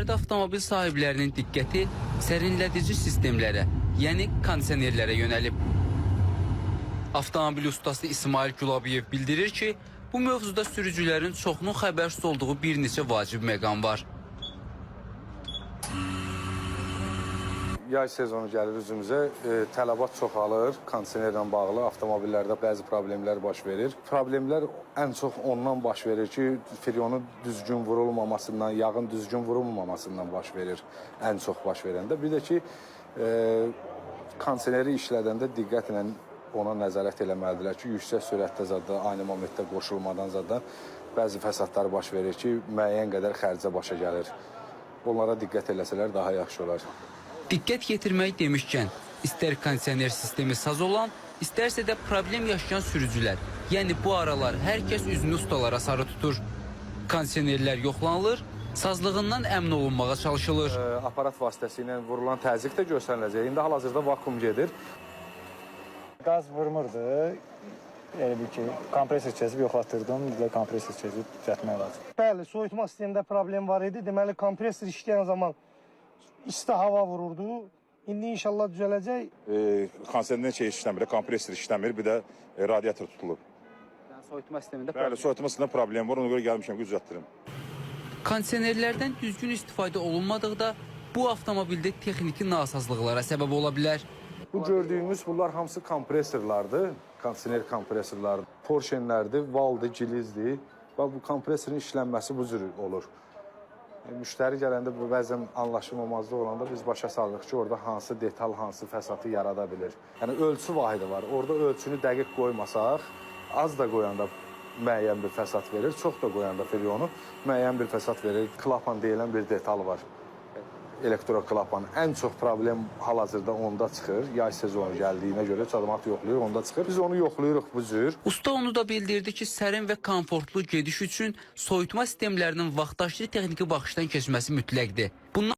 bölgələrdə avtomobil sahiblərinin diqqəti sərinlədici sistemlərə, yəni kondisionerlərə yönəlib. Avtomobil ustası İsmail Gülabiyev bildirir ki, bu mövzuda sürücülərin çoxunun xəbərsiz olduğu bir neçə vacib məqam var. Yay sezonu gəlir üzümüzə, tələbat çoxalır, kondisionerlə bağlı avtomobillərdə bəzi problemlər baş verir. Problemlər ən çox ondan baş verir ki, firyonun düzgün vurulmamasından, yağın düzgün vurulmamasından baş verir, ən çox baş verəndə. Bir də ki, kondisioneri işlədəndə diqqətlə ona nəzarət eləməlidirlər ki, yüksək sürətdə zadda, aynı momentdə qoşulmadan zadda bəzi fəsadlar baş verir ki, müəyyən qədər xərcə başa gəlir. Onlara diqqət eləsələr daha yaxşı olar. Diqqət yetirmək demişkən, istər kondisioner sistemi saz olan, istərsə də problem yaşayan sürücülər. Yəni bu aralar hər kəs üzünü ustalara sarı tutur. Kondisionerlər yoxlanılır, sazlığından əmin olunmağa çalışılır. Aparat vasitəsilə vurulan təzyiq də göstəriləcək. İndi hal-hazırda vakuum gedir. Qaz vurmurdu. Elə bir ki, kompresor keçib yoxlatdırdım, bir də kompresor keçib düzəltmək lazım. Bəli, soyutma sistemində problem var idi. Deməli, kompresor işləyən zaman isti hava vururdu. İndi inşallah düzələcək. Kondisioner işləmir, kompresor işləmir, bir də radiator tutulub. Yəni soyutma sistemində Bəli, soyutma sistemində problem var, ona görə gəlmişəm ki, düzəltdirim. Kondisionerlərdən düzgün istifadə olunmadıqda bu avtomobildə texniki nasazlıqlara səbəb ola bilər. Bu gördüyümüz bunlar hamısı kompresorlardır, kondisioner kompresorlardır. Porşenlərdir, valdır, gilizdir və bu kompresorun işlənməsi bu cür olur. Müştəri gələndə bəzən anlaşılmamazlıq olanda biz başa salırıq ki, orada hansı detal, hansı fəsadı yarada bilir. Yəni ölçü vahidi var. Orada ölçünü dəqiq qoymasaq, az da qoyanda müəyyən bir fəsad verir, çox da qoyanda firyonu müəyyən bir fəsad verir. Klapan deyilən bir detal var. Elektroklapan. Ən çox problem hal-hazırda onda çıxır. Yay sezonu gəldiyinə görə cəmaət yoxlayır, onda çıxır. Biz onu yoxlayırıq bu cür. Usta onu da bildirdi ki, sərin və komfortlu gediş üçün soyutma sistemlərinin vaxtaşırı texniki baxışdan keçməsi mütləqdir. Bundan